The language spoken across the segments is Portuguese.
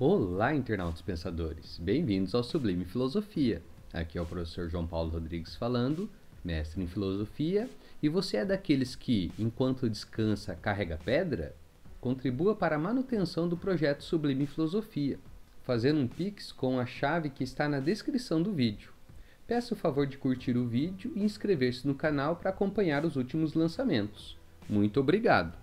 Olá, internautas pensadores! Bem-vindos ao Sublime Filosofia. Aqui é o professor João Paulo Rodrigues falando, mestre em filosofia, e você é daqueles que, enquanto descansa, carrega pedra? Contribua para a manutenção do projeto Sublime Filosofia, fazendo um Pix com a chave que está na descrição do vídeo. Peço o favor de curtir o vídeo e inscrever-se no canal para acompanhar os últimos lançamentos. Muito obrigado!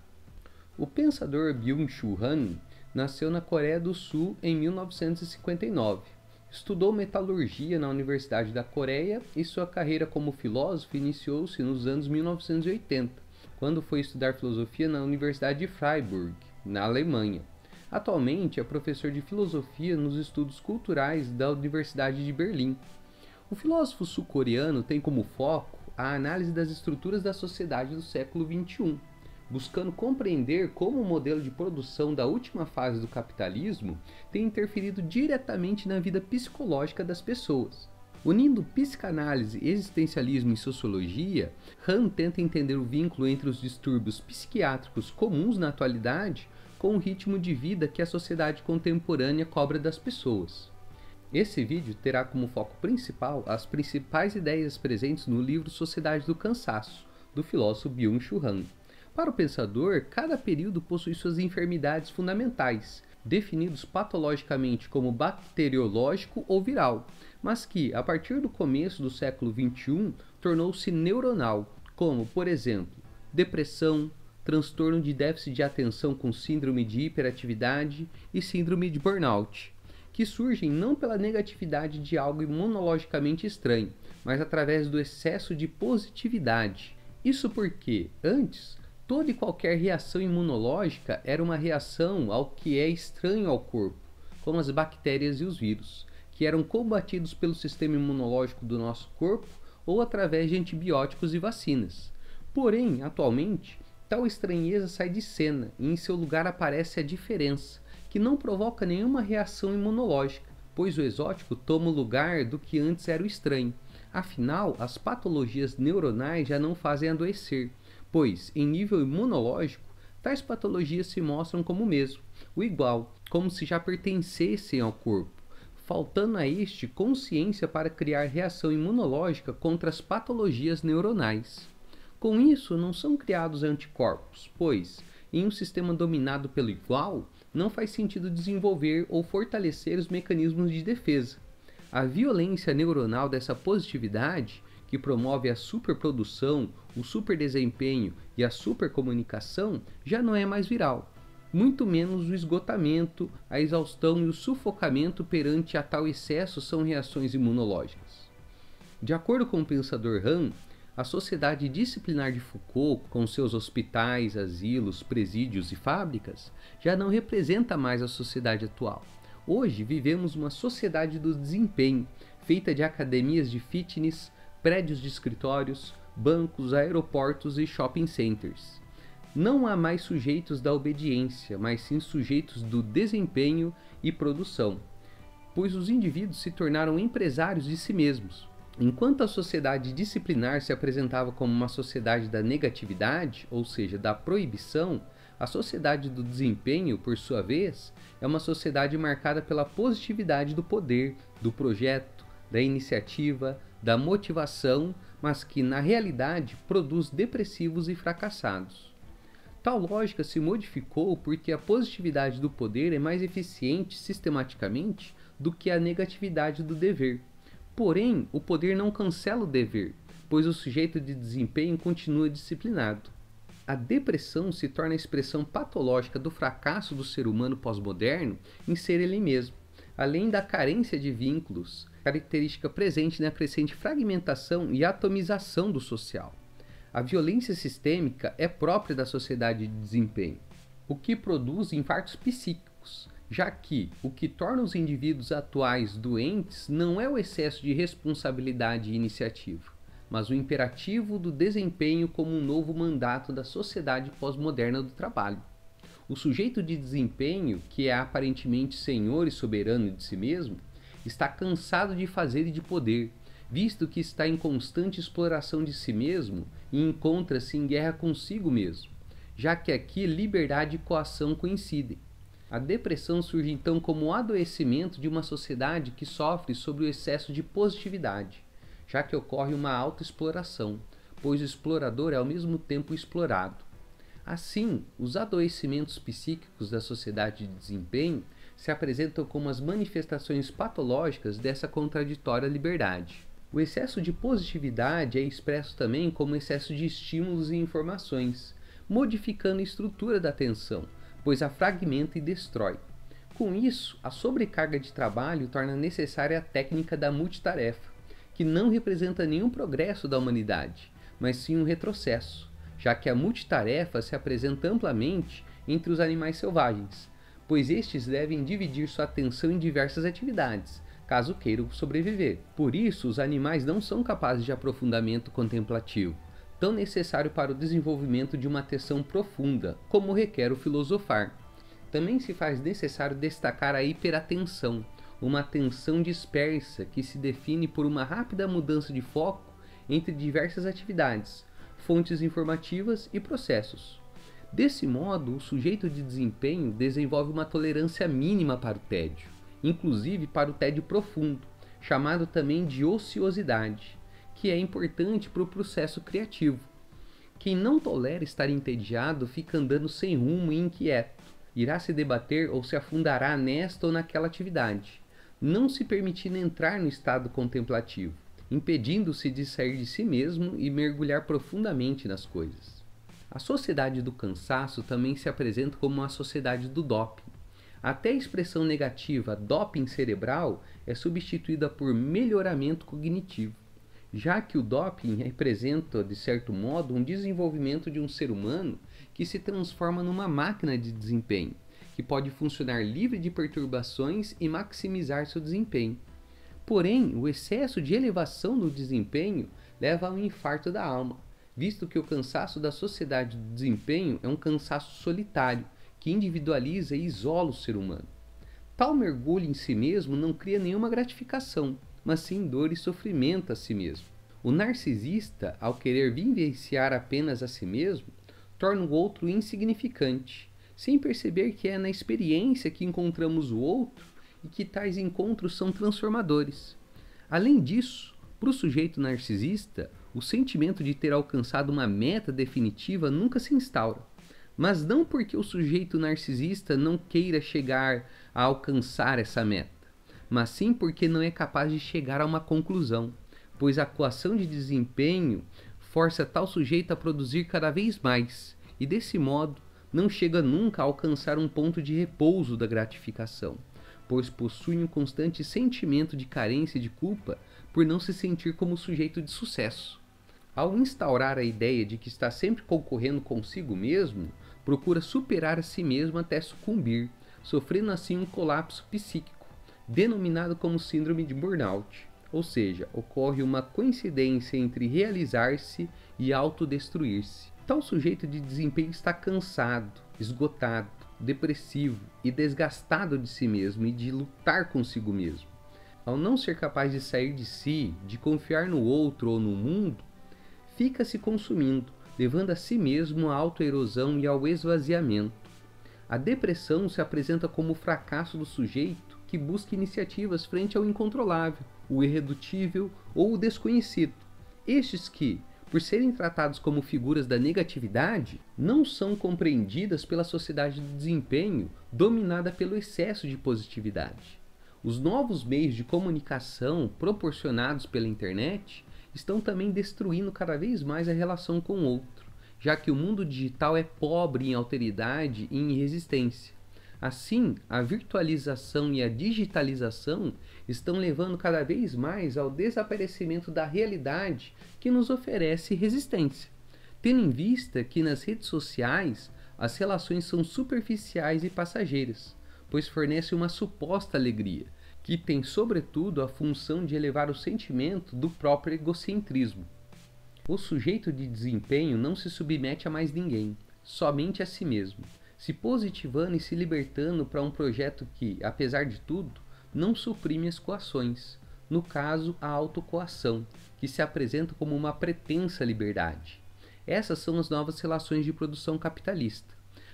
O pensador Byung-Chul Han nasceu na Coreia do Sul em 1959. Estudou metalurgia na Universidade da Coreia e sua carreira como filósofo iniciou-se nos anos 1980, quando foi estudar filosofia na Universidade de Freiburg, na Alemanha. Atualmente é professor de filosofia nos estudos culturais da Universidade de Berlim. O filósofo sul-coreano tem como foco a análise das estruturas da sociedade do século XXI, buscando compreender como o modelo de produção da última fase do capitalismo tem interferido diretamente na vida psicológica das pessoas. Unindo psicanálise, existencialismo e sociologia, Han tenta entender o vínculo entre os distúrbios psiquiátricos comuns na atualidade com o ritmo de vida que a sociedade contemporânea cobra das pessoas. Esse vídeo terá como foco principal as principais ideias presentes no livro Sociedade do Cansaço, do filósofo Byung-Chul Han. Para o pensador, cada período possui suas enfermidades fundamentais, definidos patologicamente como bacteriológico ou viral, mas que, a partir do começo do século XXI, tornou-se neuronal, como, por exemplo, depressão, transtorno de déficit de atenção com síndrome de hiperatividade e síndrome de burnout, que surgem não pela negatividade de algo imunologicamente estranho, mas através do excesso de positividade. Isso porque, antes, toda e qualquer reação imunológica era uma reação ao que é estranho ao corpo, como as bactérias e os vírus, que eram combatidos pelo sistema imunológico do nosso corpo ou através de antibióticos e vacinas. Porém, atualmente, tal estranheza sai de cena e em seu lugar aparece a diferença, que não provoca nenhuma reação imunológica, pois o exótico toma o lugar do que antes era o estranho. Afinal, as patologias neuronais já não fazem adoecer, pois, em nível imunológico, tais patologias se mostram como o mesmo, o igual, como se já pertencessem ao corpo, faltando a este consciência para criar reação imunológica contra as patologias neuronais. Com isso, não são criados anticorpos, pois, em um sistema dominado pelo igual, não faz sentido desenvolver ou fortalecer os mecanismos de defesa. A violência neuronal dessa positividade, que promove a superprodução, o superdesempenho e a supercomunicação, já não é mais viral. Muito menos o esgotamento, a exaustão e o sufocamento perante a tal excesso são reações imunológicas. De acordo com o pensador Han, a sociedade disciplinar de Foucault, com seus hospitais, asilos, presídios e fábricas, já não representa mais a sociedade atual. Hoje vivemos uma sociedade do desempenho, feita de academias de fitness, prédios de escritórios, bancos, aeroportos e shopping centers. Não há mais sujeitos da obediência, mas sim sujeitos do desempenho e produção, pois os indivíduos se tornaram empresários de si mesmos. Enquanto a sociedade disciplinar se apresentava como uma sociedade da negatividade, ou seja, da proibição, a sociedade do desempenho, por sua vez, é uma sociedade marcada pela positividade do poder, do projeto, da iniciativa, da motivação, mas que, na realidade, produz depressivos e fracassados. Tal lógica se modificou porque a positividade do poder é mais eficiente sistematicamente do que a negatividade do dever. Porém, o poder não cancela o dever, pois o sujeito de desempenho continua disciplinado. A depressão se torna a expressão patológica do fracasso do ser humano pós-moderno em ser ele mesmo, além da carência de vínculos, característica presente na crescente fragmentação e atomização do social. A violência sistêmica é própria da sociedade de desempenho, o que produz infartos psíquicos, já que o que torna os indivíduos atuais doentes não é o excesso de responsabilidade e iniciativa, mas o imperativo do desempenho como um novo mandato da sociedade pós-moderna do trabalho. O sujeito de desempenho, que é aparentemente senhor e soberano de si mesmo, está cansado de fazer e de poder, visto que está em constante exploração de si mesmo e encontra-se em guerra consigo mesmo, já que aqui liberdade e coação coincidem. A depressão surge então como o adoecimento de uma sociedade que sofre sobre o excesso de positividade, já que ocorre uma autoexploração, pois o explorador é ao mesmo tempo explorado. Assim, os adoecimentos psíquicos da sociedade de desempenho se apresentam como as manifestações patológicas dessa contraditória liberdade. O excesso de positividade é expresso também como excesso de estímulos e informações, modificando a estrutura da atenção, pois a fragmenta e destrói. Com isso, a sobrecarga de trabalho torna necessária a técnica da multitarefa, que não representa nenhum progresso da humanidade, mas sim um retrocesso, já que a multitarefa se apresenta amplamente entre os animais selvagens, pois estes devem dividir sua atenção em diversas atividades, caso queiram sobreviver. Por isso, os animais não são capazes de aprofundamento contemplativo, tão necessário para o desenvolvimento de uma atenção profunda, como requer o filosofar. Também se faz necessário destacar a hiperatenção, uma atenção dispersa que se define por uma rápida mudança de foco entre diversas atividades, fontes informativas e processos. Desse modo, o sujeito de desempenho desenvolve uma tolerância mínima para o tédio, inclusive para o tédio profundo, chamado também de ociosidade, que é importante para o processo criativo. Quem não tolera estar entediado fica andando sem rumo e inquieto, irá se debater ou se afundará nesta ou naquela atividade, não se permitindo entrar no estado contemplativo, impedindo-se de sair de si mesmo e mergulhar profundamente nas coisas. A sociedade do cansaço também se apresenta como uma sociedade do doping. Até a expressão negativa doping cerebral é substituída por melhoramento cognitivo, já que o doping representa, de certo modo, um desenvolvimento de um ser humano que se transforma numa máquina de desempenho, que pode funcionar livre de perturbações e maximizar seu desempenho. Porém, o excesso de elevação do desempenho leva a um infarto da alma, visto que o cansaço da sociedade do desempenho é um cansaço solitário, que individualiza e isola o ser humano. Tal mergulho em si mesmo não cria nenhuma gratificação, mas sim dor e sofrimento a si mesmo. O narcisista, ao querer vivenciar apenas a si mesmo, torna o outro insignificante, sem perceber que é na experiência que encontramos o outro e que tais encontros são transformadores. Além disso, para o sujeito narcisista, o sentimento de ter alcançado uma meta definitiva nunca se instaura, mas não porque o sujeito narcisista não queira chegar a alcançar essa meta, mas sim porque não é capaz de chegar a uma conclusão, pois a coação de desempenho força tal sujeito a produzir cada vez mais, e desse modo não chega nunca a alcançar um ponto de repouso da gratificação, pois possui um constante sentimento de carência e de culpa por não se sentir como sujeito de sucesso. Ao instaurar a ideia de que está sempre concorrendo consigo mesmo, procura superar a si mesmo até sucumbir, sofrendo assim um colapso psíquico, denominado como síndrome de burnout, ou seja, ocorre uma coincidência entre realizar-se e autodestruir-se. Tal sujeito de desempenho está cansado, esgotado, depressivo e desgastado de si mesmo e de lutar consigo mesmo. Ao não ser capaz de sair de si, de confiar no outro ou no mundo, fica se consumindo, levando a si mesmo à autoerosão e ao esvaziamento. A depressão se apresenta como o fracasso do sujeito que busca iniciativas frente ao incontrolável, o irredutível ou o desconhecido. Estes que, por serem tratados como figuras da negatividade, não são compreendidas pela sociedade do desempenho dominada pelo excesso de positividade. Os novos meios de comunicação proporcionados pela internet estão também destruindo cada vez mais a relação com o outro, já que o mundo digital é pobre em alteridade e em resistência. Assim, a virtualização e a digitalização estão levando cada vez mais ao desaparecimento da realidade que nos oferece resistência, tendo em vista que nas redes sociais as relações são superficiais e passageiras, pois fornecem uma suposta alegria, que tem sobretudo a função de elevar o sentimento do próprio egocentrismo. O sujeito de desempenho não se submete a mais ninguém, somente a si mesmo, se positivando e se libertando para um projeto que, apesar de tudo, não suprime as coações, no caso a autocoação, que se apresenta como uma pretensa liberdade. Essas são as novas relações de produção capitalista.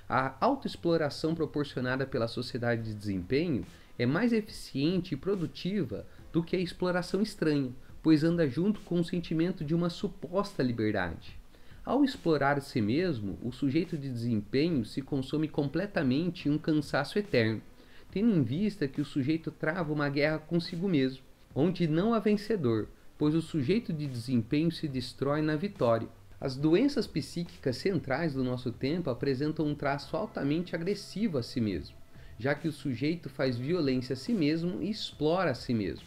A autoexploração proporcionada pela sociedade de desempenho é mais eficiente e produtiva do que a exploração estranha, pois anda junto com o sentimento de uma suposta liberdade. Ao explorar a si mesmo, o sujeito de desempenho se consome completamente em um cansaço eterno, tendo em vista que o sujeito trava uma guerra consigo mesmo, onde não há vencedor, pois o sujeito de desempenho se destrói na vitória. As doenças psíquicas centrais do nosso tempo apresentam um traço altamente agressivo a si mesmo, já que o sujeito faz violência a si mesmo e explora a si mesmo.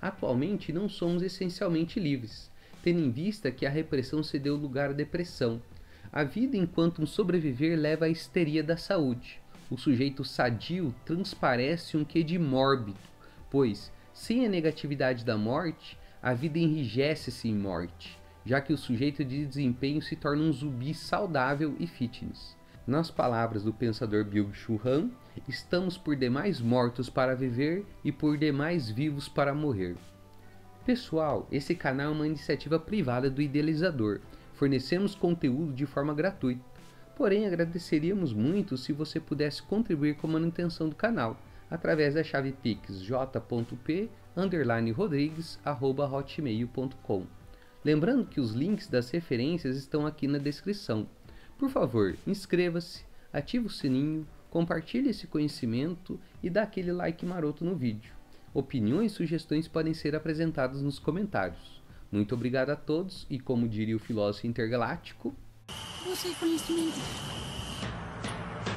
Atualmente não somos essencialmente livres, tendo em vista que a repressão cedeu lugar à depressão. A vida enquanto um sobreviver leva à histeria da saúde. O sujeito sadio transparece um quê de mórbido, pois, sem a negatividade da morte, a vida enrijece-se em morte, já que o sujeito de desempenho se torna um zumbi saudável e fitness. Nas palavras do pensador Byung-Chul Han, estamos por demais mortos para viver e por demais vivos para morrer. Pessoal, esse canal é uma iniciativa privada do idealizador. Fornecemos conteúdo de forma gratuita. Porém, agradeceríamos muito se você pudesse contribuir com a manutenção do canal, através da chave Pix j.p_rodrigues@hotmail.com. Lembrando que os links das referências estão aqui na descrição. Por favor, inscreva-se, ative o sininho, compartilhe esse conhecimento e dá aquele like maroto no vídeo. Opiniões e sugestões podem ser apresentadas nos comentários. Muito obrigado a todos e, como diria o filósofo intergaláctico, busque conhecimento.